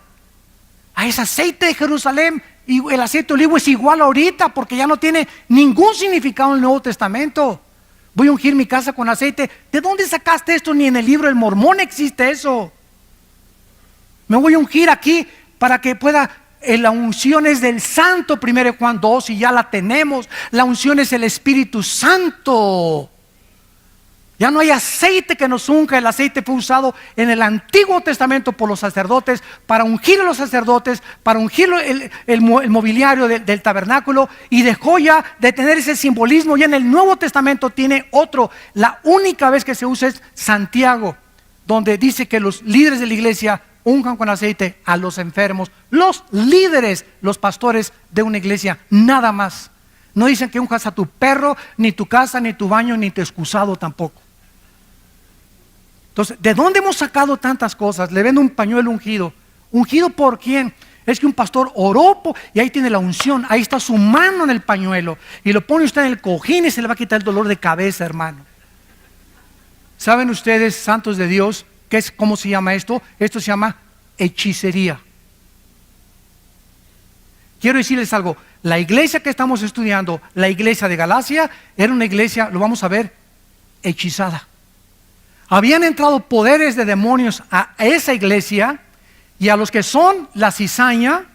Es aceite de Jerusalén, y el aceite de olivo es igual ahorita, porque ya no tiene ningún significado en el Nuevo Testamento. Voy a ungir mi casa con aceite. ¿De dónde sacaste esto? Ni en el libro del Mormón existe eso. Me voy a ungir aquí para que pueda. La unción es del Santo, 1 Juan 2, y ya la tenemos. La unción es el Espíritu Santo. Ya no hay aceite que nos unja. El aceite fue usado en el Antiguo Testamento por los sacerdotes, para ungir a los sacerdotes, para ungir el mobiliario del tabernáculo, y dejó ya de tener ese simbolismo. Ya en el Nuevo Testamento tiene otro. La única vez que se usa es Santiago, donde dice que los líderes de la iglesia unjan con aceite a los enfermos. Los líderes, los pastores de una iglesia, nada más. No dicen que unjas a tu perro, ni tu casa, ni tu baño, ni tu excusado tampoco. Entonces, ¿de dónde hemos sacado tantas cosas? Le vendo un pañuelo ungido. ¿Ungido por quién? Es que un pastor oró y ahí tiene la unción. Ahí está su mano en el pañuelo, y lo pone usted en el cojín y se le va a quitar el dolor de cabeza, hermano. ¿Saben ustedes, santos de Dios, cómo se llama esto? Esto se llama hechicería. Quiero decirles algo. La iglesia que estamos estudiando, la iglesia de Galacia, era una iglesia, lo vamos a ver, hechizada. Habían entrado poderes de demonios a esa iglesia, y a los que son la cizaña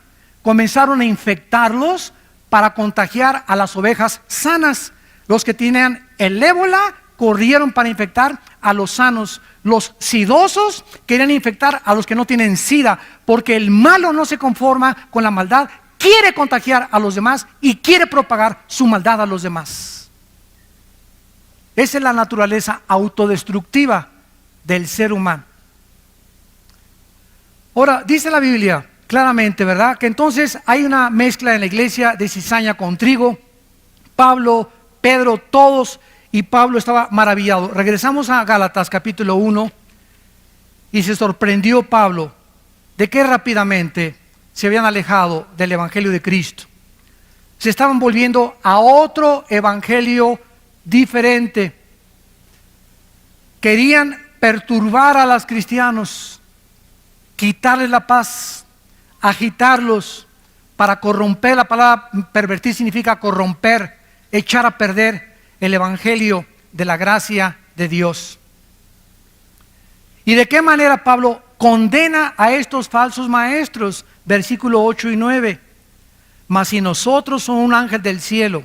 comenzaron a infectarlos para contagiar a las ovejas sanas. Los que tenían el ébola corrieron para infectar a los sanos. Los sidosos querían infectar a los que no tienen sida, porque el malo no se conforma con la maldad, quiere contagiar a los demás y quiere propagar su maldad a los demás. Esa es la naturaleza autodestructiva del ser humano. Ahora, dice la Biblia claramente, ¿verdad?, que entonces hay una mezcla en la iglesia de cizaña con trigo. Pablo, Pedro, todos, y Pablo estaba maravillado. Regresamos a Gálatas capítulo 1 y se sorprendió Pablo de que rápidamente se habían alejado del evangelio de Cristo. Se estaban volviendo a otro evangelio diferente. Querían perturbar a los cristianos, quitarles la paz, agitarlos para corromper. La palabra pervertir significa corromper, echar a perder el evangelio de la gracia de Dios. ¿Y de qué manera Pablo condena a estos falsos maestros? Versículo 8 y 9. Mas si nosotros o un ángel del cielo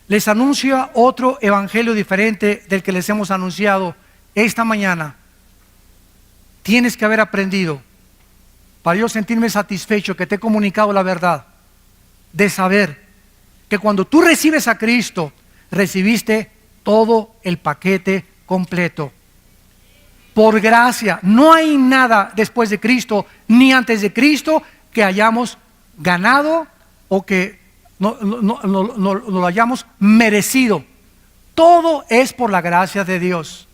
les anuncia otro evangelio diferente del que les hemos anunciado esta mañana, tienes que haber aprendido, para yo sentirme satisfecho que te he comunicado la verdad, de saber que cuando tú recibes a Cristo, recibiste todo el paquete completo. Por gracia, no hay nada después de Cristo ni antes de Cristo que hayamos ganado o que no lo hayamos merecido. Todo es por la gracia de Dios.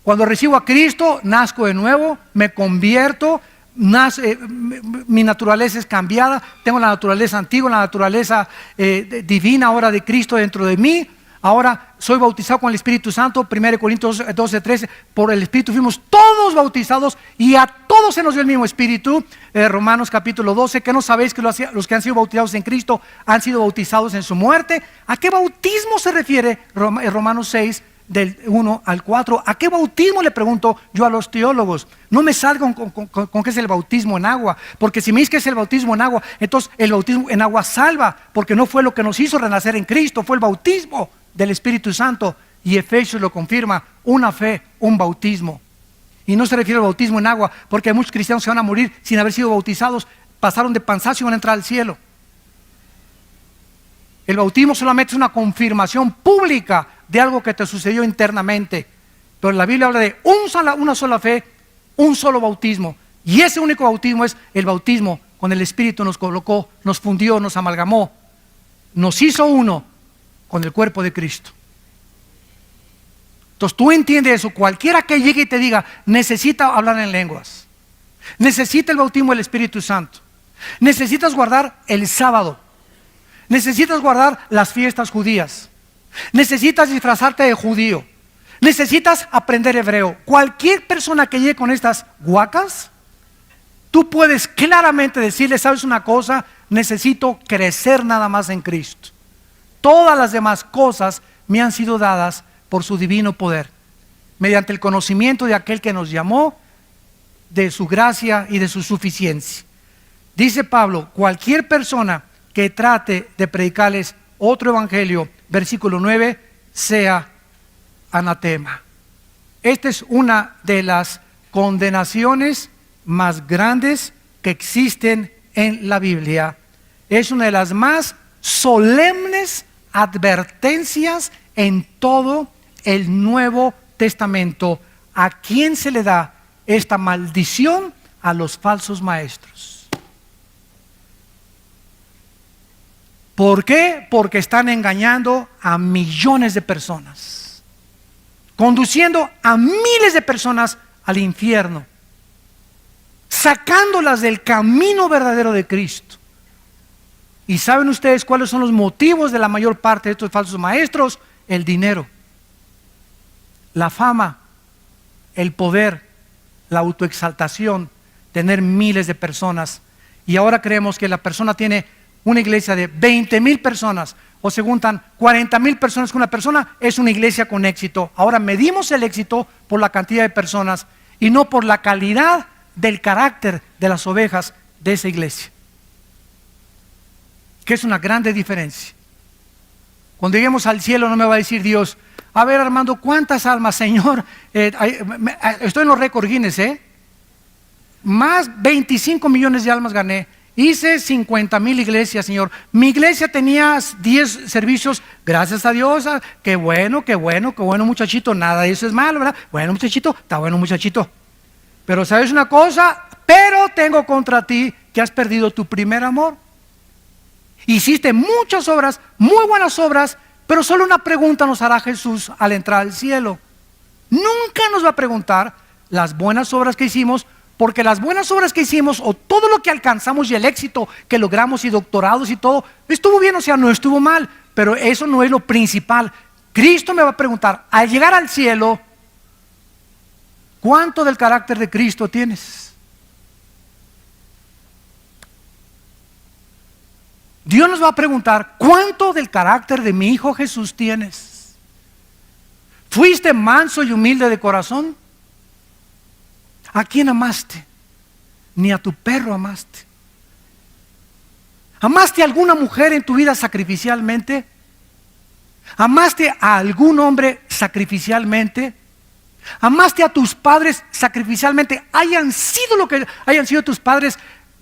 Cuando recibo a Cristo, nazco de nuevo, me convierto, mi naturaleza es cambiada, tengo la naturaleza antigua, la naturaleza divina ahora de Cristo dentro de mí. Ahora soy bautizado con el Espíritu Santo. 1 Corintios 12:13, por el Espíritu fuimos todos bautizados y a todos se nos dio el mismo Espíritu. Romanos capítulo 12, ¿qué no sabéis que los que han sido bautizados en Cristo han sido bautizados en su muerte? ¿A qué bautismo se refiere Romanos 6, del 1 al 4? ¿A qué bautismo, le pregunto yo a los teólogos? No me salgan con qué es el bautismo en agua, porque si me dices que es el bautismo en agua, entonces el bautismo en agua salva, porque no fue lo que nos hizo renacer en Cristo, fue el bautismo del Espíritu Santo. Y Efesios lo confirma: una fe, un bautismo. Y no se refiere al bautismo en agua, porque hay muchos cristianos que van a morir sin haber sido bautizados, pasaron de panzazo y van a entrar al cielo. El bautismo solamente es una confirmación pública de algo que te sucedió internamente. Pero la Biblia habla de una sola fe, un solo bautismo. Y ese único bautismo es el bautismo con el Espíritu. Nos colocó, nos fundió, nos amalgamó, nos hizo uno con el cuerpo de Cristo. Entonces tú entiendes eso. Cualquiera que llegue y te diga necesita hablar en lenguas, necesita el bautismo del Espíritu Santo, necesitas guardar el sábado, necesitas guardar las fiestas judías, necesitas disfrazarte de judío, necesitas aprender hebreo. Cualquier persona que llegue con estas guacas, tú puedes claramente decirle: ¿sabes una cosa? Necesito crecer nada más en Cristo. Todas las demás cosas me han sido dadas por su divino poder, mediante el conocimiento de aquel que nos llamó, de su gracia y de su suficiencia. Dice Pablo: cualquier persona que trate de predicarles otro evangelio, versículo 9, sea anatema. Esta es una de las condenaciones más grandes que existen en la Biblia. Es una de las más solemnes advertencias en todo el Nuevo Testamento. ¿A quién se le da esta maldición? A los falsos maestros. ¿Por qué? Porque están engañando a millones de personas, conduciendo a miles de personas al infierno, sacándolas del camino verdadero de Cristo. ¿Y saben ustedes cuáles son los motivos de la mayor parte de estos falsos maestros? El dinero, la fama, el poder, la autoexaltación, tener miles de personas. Y ahora creemos que la persona tiene una iglesia de 20,000 personas, o se juntan 40,000 personas con una persona, es una iglesia con éxito. Ahora medimos el éxito por la cantidad de personas y no por la calidad del carácter de las ovejas de esa iglesia, que es una grande diferencia. Cuando lleguemos al cielo no me va a decir Dios: a ver, Armando, ¿cuántas almas, Señor? Estoy en los récords Guinness, más 25 millones de almas gané. hice 50,000 iglesias, Señor. Mi iglesia tenía 10 servicios, gracias a Dios. Qué bueno, qué bueno, qué bueno, muchachito. Nada de eso es malo, ¿verdad? Bueno, muchachito, está bueno, muchachito. Pero ¿sabes una cosa? Pero tengo contra ti que has perdido tu primer amor. Hiciste muchas obras, muy buenas obras, pero solo una pregunta nos hará Jesús al entrar al cielo. Nunca nos va a preguntar las buenas obras que hicimos, porque las buenas obras que hicimos o todo lo que alcanzamos y el éxito que logramos y doctorados y todo, estuvo bien, o sea, no estuvo mal, pero eso no es lo principal. Cristo me va a preguntar, al llegar al cielo, ¿cuánto del carácter de Cristo tienes? Dios nos va a preguntar, ¿cuánto del carácter de mi Hijo Jesús tienes? ¿Fuiste manso y humilde de corazón? ¿A quién amaste? Ni a tu perro amaste. ¿Amaste a alguna mujer en tu vida sacrificialmente? ¿Amaste a algún hombre sacrificialmente? ¿Amaste a tus padres sacrificialmente? Hayan sido lo que hayan sido tus padres,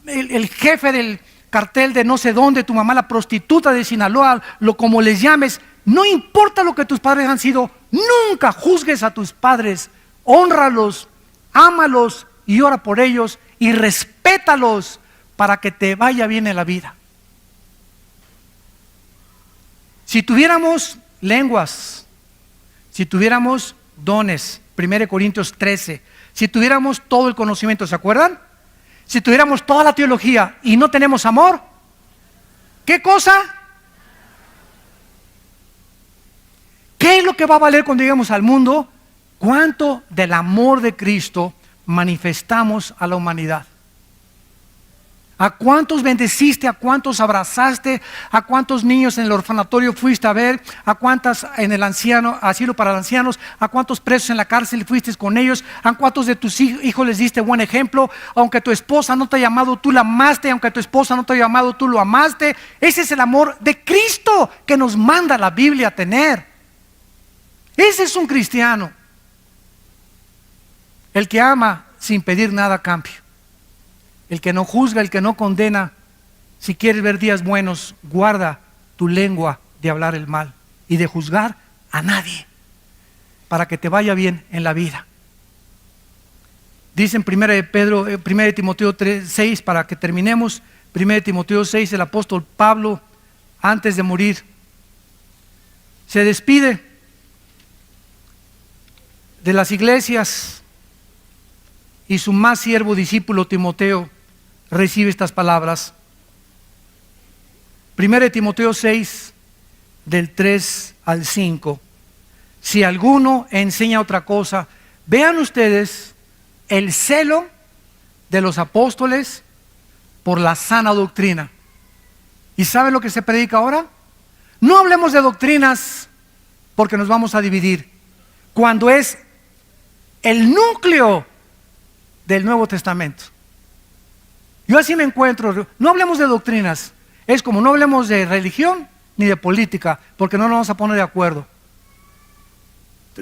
el jefe del cartel de no sé dónde, tu mamá la prostituta de Sinaloa, lo como les llames, no importa lo que tus padres han sido, nunca juzgues a tus padres, hónralos, ámalos y ora por ellos y respétalos para que te vaya bien en la vida. Si tuviéramos lenguas, si tuviéramos dones, 1 Corintios 13, si tuviéramos todo el conocimiento, ¿se acuerdan? Si tuviéramos toda la teología y no tenemos amor, ¿qué cosa? ¿Qué es lo que va a valer cuando lleguemos al mundo? ¿Cuánto del amor de Cristo manifestamos a la humanidad? ¿A cuántos bendeciste? ¿A cuántos abrazaste? ¿A cuántos niños en el orfanatorio fuiste a ver? ¿A cuántas en el asilo para ancianos? ¿A cuántos presos en la cárcel fuiste con ellos? ¿A cuántos de tus hijos les diste buen ejemplo? Aunque tu esposa no te ha llamado, tú la amaste. Aunque tu esposa no te ha llamado, tú lo amaste. Ese es el amor de Cristo que nos manda la Biblia a tener. Ese es un cristiano. El que ama sin pedir nada a cambio. El que no juzga, el que no condena. Si quieres ver días buenos, guarda tu lengua de hablar el mal y de juzgar a nadie, para que te vaya bien en la vida. Dice en 1 Timoteo 6, para que terminemos, 1 Timoteo 6, el apóstol Pablo, antes de morir, se despide de las iglesias y su más siervo discípulo Timoteo recibe estas palabras. 1 Timoteo 6, del 3 al 5. Si alguno enseña otra cosa, vean ustedes el celo de los apóstoles por la sana doctrina. ¿Y saben lo que se predica ahora? No hablemos de doctrinas porque nos vamos a dividir, cuando es el núcleo del Nuevo Testamento. Yo así me encuentro. No hablemos de doctrinas. Es como no hablemos de religión ni de política, porque no nos vamos a poner de acuerdo.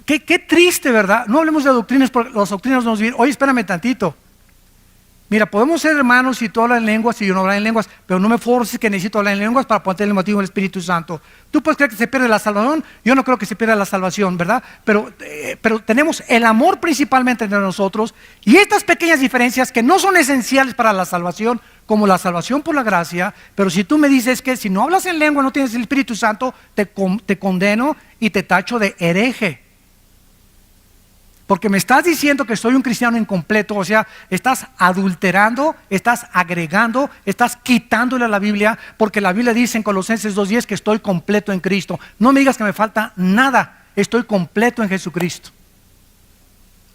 Qué triste, ¿verdad? No hablemos de doctrinas, porque las doctrinas nos dicen, oye, espérame tantito. Mira, podemos ser hermanos si tú hablas en lenguas y yo no hablo en lenguas, pero no me forces que necesito hablar en lenguas para poner el motivo del Espíritu Santo. Tú puedes creer que se pierde la salvación, yo no creo que se pierda la salvación, ¿verdad? Pero tenemos el amor principalmente entre nosotros y estas pequeñas diferencias que no son esenciales para la salvación, como la salvación por la gracia, pero si tú me dices que si no hablas en lengua no tienes el Espíritu Santo, te condeno y te tacho de hereje. Porque me estás diciendo que soy un cristiano incompleto, o sea, estás adulterando, estás agregando, estás quitándole a la Biblia, porque la Biblia dice en Colosenses 2:10 que estoy completo en Cristo. No me digas que me falta nada, estoy completo en Jesucristo.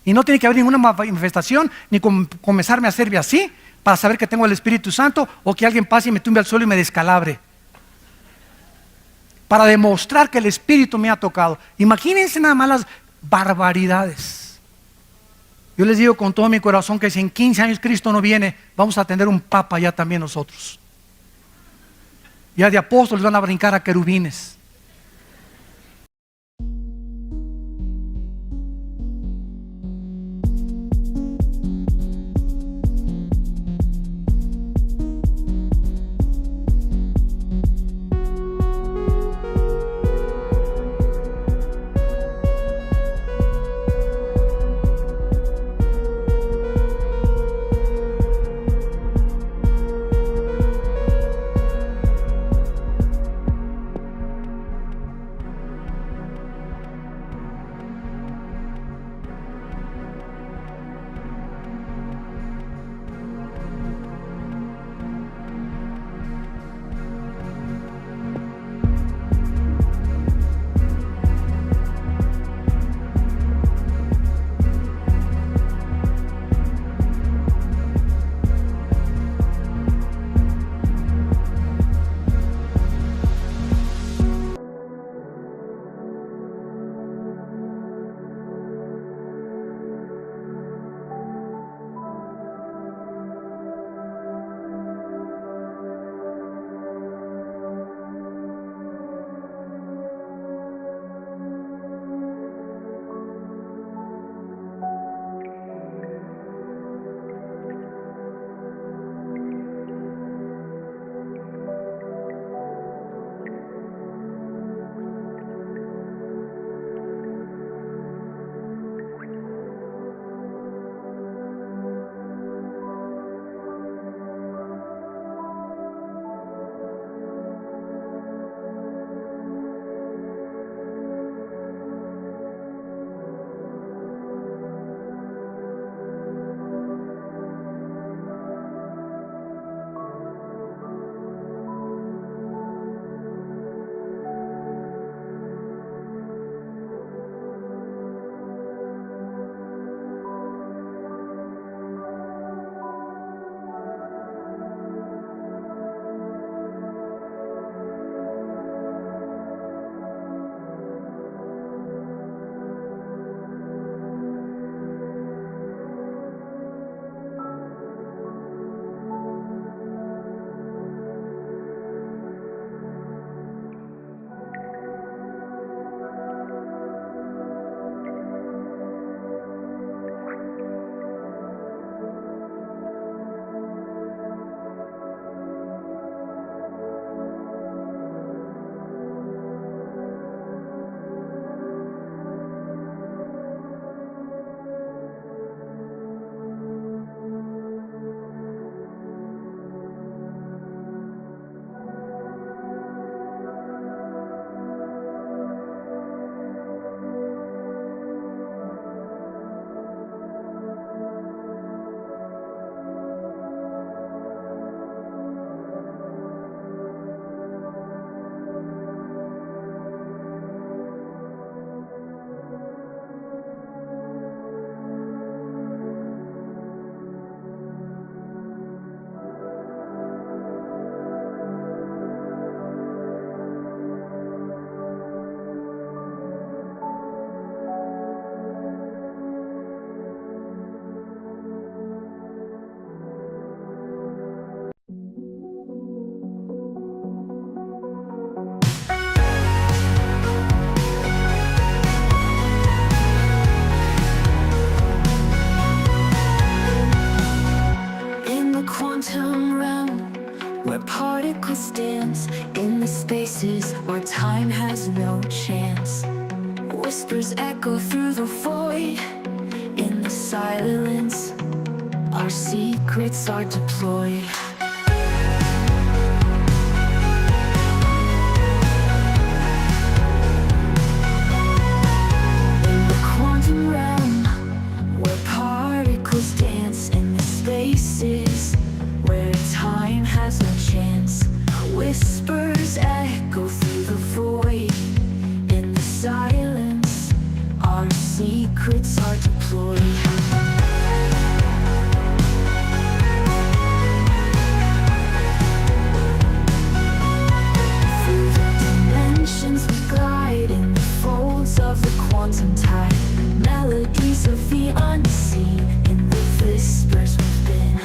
Y no tiene que haber ninguna manifestación, ni comenzarme a hacerme así, para saber que tengo el Espíritu Santo, o que alguien pase y me tumbe al suelo y me descalabre. Para demostrar que el Espíritu me ha tocado. Imagínense nada más las barbaridades. Yo les digo con todo mi corazón que si en 15 años Cristo no viene, vamos a tener un papa ya también nosotros. Ya de apóstoles van a brincar a querubines. realm where particles dance in the spaces where time has no chance. Whispers echo through the void. In the silence, our secrets are deployed. In the quantum realm, where particles dance in the spaces where time has no chance. Whispers echo through the void. In the silence, our secrets are deployed. Through the dimensions we glide in the folds of the quantum tide. Melodies of the unseen in the whispers within.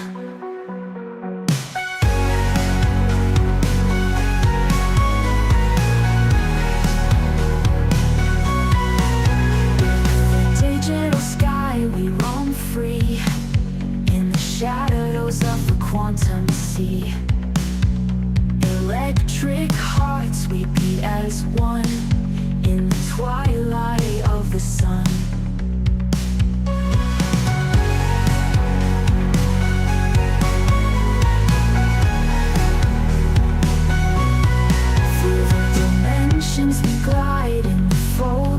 Digital sky, we roam free in the shadows of the quantum sea. Electric hearts, we beat as one in the twilight of the sun. Through the dimensions we glide.